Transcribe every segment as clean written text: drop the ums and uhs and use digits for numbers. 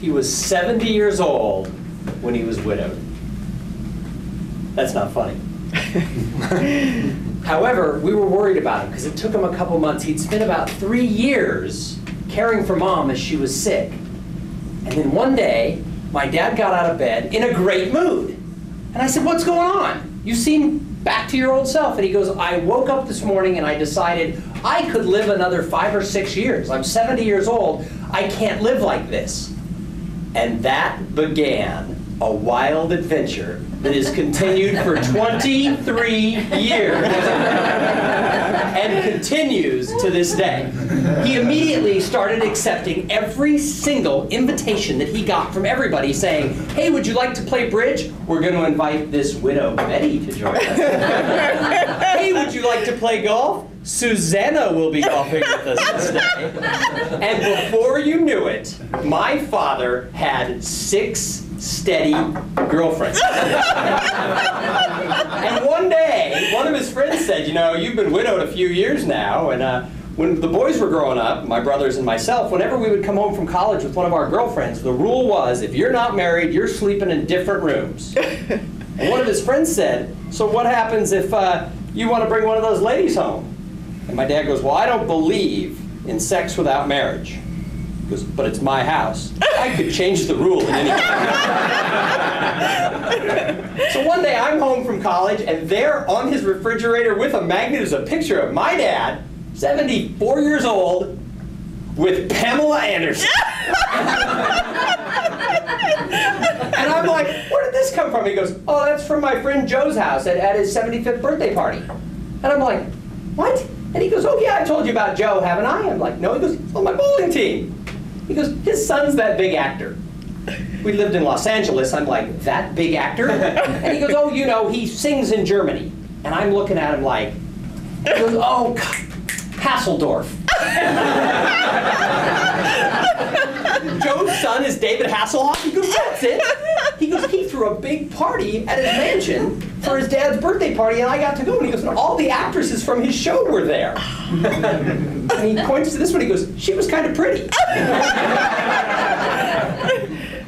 He was 70 years old when he was widowed. That's not funny. However, we were worried about him because it took him a couple months. He'd spent about 3 years caring for Mom as she was sick. And then one day, my dad got out of bed in a great mood. And I said, "What's going on? You seem back to your old self." And he goes, "I woke up this morning and I decided I could live another 5 or 6 years. I'm 70 years old. I can't live like this." And that began a wild adventure that has continued for 23 years and continues to this day. He immediately started accepting every single invitation that he got from everybody saying, "Hey, would you like to play bridge? We're going to invite this widow Betty to join us." "Hey, would you like to play golf? Susanna will be golfing with us this day." And before you knew it, my father had 6 steady girlfriends. And one day, one of his friends said, "You know, you've been widowed a few years now, and when the boys were growing up, my brothers and myself, whenever we would come home from college with one of our girlfriends, the rule was, if you're not married, you're sleeping in different rooms." And one of his friends said, "So what happens if you want to bring one of those ladies home?" And my dad goes, "Well, I don't believe in sex without marriage." He goes, "But it's my house. I could change the rule at any time." So one day I'm home from college, and there on his refrigerator with a magnet is a picture of my dad, 74 years old, with Pamela Anderson. And I'm like, "Where did this come from?" He goes, "Oh, that's from my friend Joe's house at his 75th birthday party." And I'm like, "What?" And he goes, "Oh yeah, I told you about Joe, haven't I?" I'm like, "No." He goes, "On my bowling team." He goes, "His son's that big actor." We lived in Los Angeles. I'm like, "That big actor?" And he goes, "Oh, you know, he sings in Germany." And I'm looking at him like, he goes, "Oh, God, Hasselhoff." "Joe's son is David Hasselhoff?" He goes, "That's it." He goes, "He threw a big party at his mansion for his dad's birthday party, and I got to go." And he goes, "And all the actresses from his show were there." And he points to this one. He goes, "She was kind of pretty.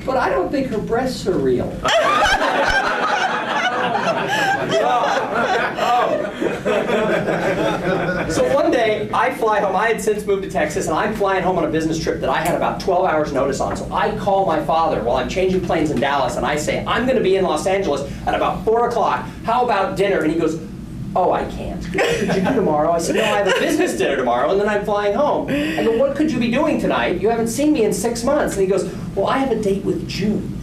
But I don't think her breasts are real." So one day, I fly home. I had since moved to Texas, and I'm flying home on a business trip that I had about 12 hours notice on. So I call my father while I'm changing planes in Dallas, and I say, "I'm going to be in Los Angeles at about 4 o'clock. How about dinner?" And he goes, "Oh, I can't." "Could you do tomorrow?" I said, "No, I have a business dinner tomorrow, and then I'm flying home." I go, "What could you be doing tonight? You haven't seen me in 6 months." And he goes, "Well, I have a date with June."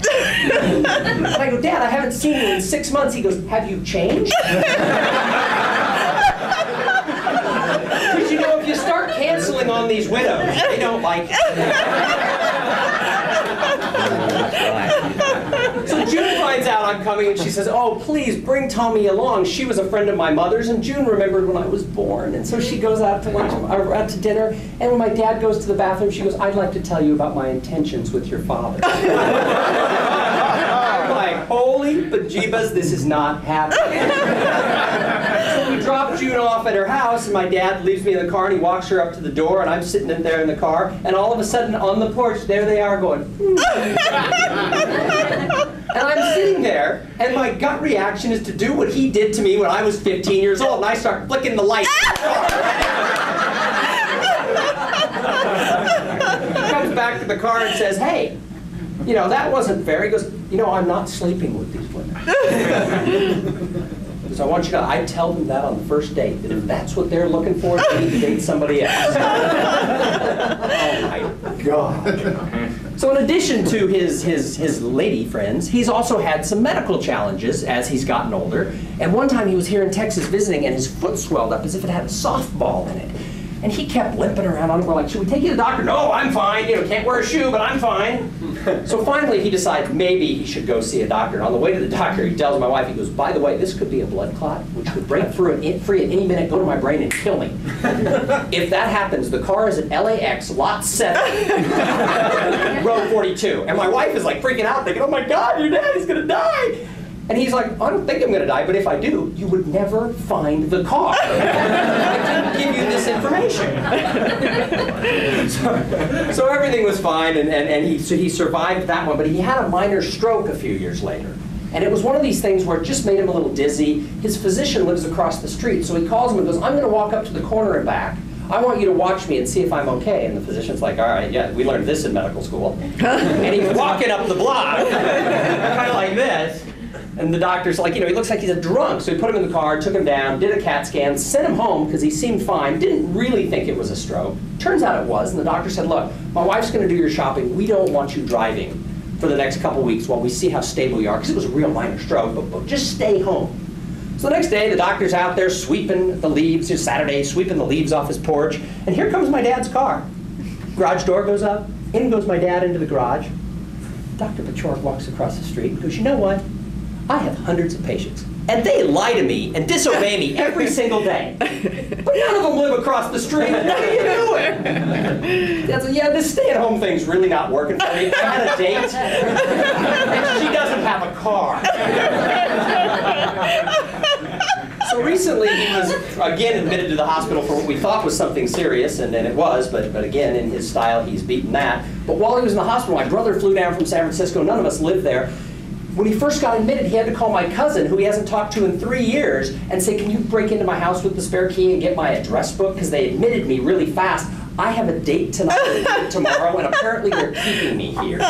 And I go, "Dad, I haven't seen you in 6 months." He goes, "Have you changed?" Because you know, if you start canceling on these widows, they don't like it. So June finds out I'm coming, and she says, "Oh, please bring Tommy along." She was a friend of my mother's, and June remembered when I was born. And so she goes out to lunch, or out to dinner, and when my dad goes to the bathroom, she goes, "I'd like to tell you about my intentions with your father." I'm like, holy bejeebas, this is not happening. So we drop June off at her house, and my dad leaves me in the car, and he walks her up to the door, and I'm sitting in there in the car, and all of a sudden on the porch, there they are going, And I'm sitting there, and my gut reaction is to do what he did to me when I was 15 years old, and I start flicking the light. He comes back to the car and says, "Hey, you know, that wasn't fair." He goes, "You know, I'm not sleeping with these women." Because I want you to know, I tell them that on the first date, that if that's what they're looking for, they need to date somebody else. Oh my God. So in addition to his lady friends, he's also had some medical challenges as he's gotten older. And one time he was here in Texas visiting, and his foot swelled up as if it had a softball in it. And he kept limping around on it. We're like, "Should we take you to the doctor?" "No, I'm fine. You know, can't wear a shoe, but I'm fine." So finally he decides maybe he should go see a doctor. And on the way to the doctor, he tells my wife, he goes, "By the way, this could be a blood clot, which could break free at any minute, go to my brain and kill me. If that happens, the car is at LAX, lot 7, row 42. And my wife is like freaking out, thinking, "Oh my God, your dad is going to die." And he's like, I don't think I'm going to die, but if I do, you would never find the car. I didn't give you this information. so everything was fine, and he survived that one, but he had a minor stroke a few years later. And it was one of these things where it just made him a little dizzy. His physician lives across the street, so he calls him and goes, I'm going to walk up to the corner and back. I want you to watch me and see if I'm okay. And the physician's like, all right, yeah, we learned this in medical school. And he's walking up the block, kind of like this. And the doctor's like, he looks like he's a drunk. So he put him in the car, took him down, did a CAT scan, sent him home because he seemed fine, didn't really think it was a stroke. Turns out it was. And the doctor said, look, my wife's going to do your shopping. We don't want you driving for the next couple weeks while we see how stable you are, because it was a real minor stroke, but just stay home. So the next day, the doctor's out there sweeping the leaves, it's Saturday, sweeping the leaves off his porch, and here comes my dad's car. Garage door goes up, in goes my dad into the garage. Dr. Pachork walks across the street and goes, you know what? I have hundreds of patients, and they lie to me and disobey me every single day. But none of them live across the street. What are you doing? Dad's like, yeah, this stay-at-home thing's really not working for me. I had a date, and she doesn't have a car. So recently he was again admitted to the hospital for what we thought was something serious, and it was, but again, in his style, he's beaten that. But while he was in the hospital, my brother flew down from San Francisco. None of us lived there. When he first got admitted, he had to call my cousin, who he hasn't talked to in 3 years, and say, can you break into my house with the spare key and get my address book? Because they admitted me really fast. I have a date tonight and tomorrow, and apparently they're keeping me here.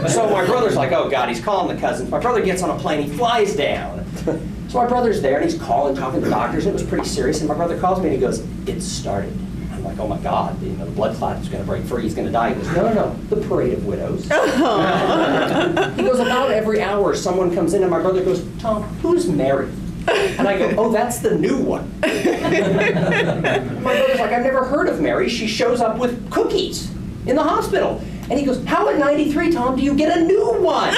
So my brother's like, oh God, he's calling the cousins. My brother gets on a plane, he flies down. So my brother's there, and he's calling, talking to doctors, and it was pretty serious, and my brother calls me and he goes, it started. I'm like, oh my God, the blood clot is going to break free, he's going to die. He goes, no, the parade of widows. He goes, about every hour someone comes in, and my brother goes, Tom, who's Mary? And I go, oh, that's the new one. My brother's like, I've never heard of Mary. She shows up with cookies in the hospital. And he goes, how at 93, Tom, do you get a new one?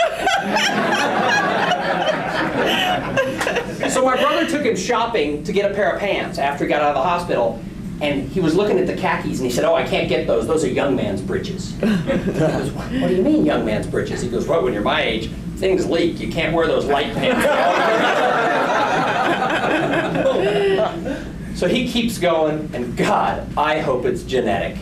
So my brother took him shopping to get a pair of pants after he got out of the hospital. And he was looking at the khakis, and he said, oh, I can't get those. Those are young man's britches. He goes, what do you mean, young man's britches? He goes, well, when you're my age, things leak. You can't wear those light pants. So he keeps going, and God, I hope it's genetic.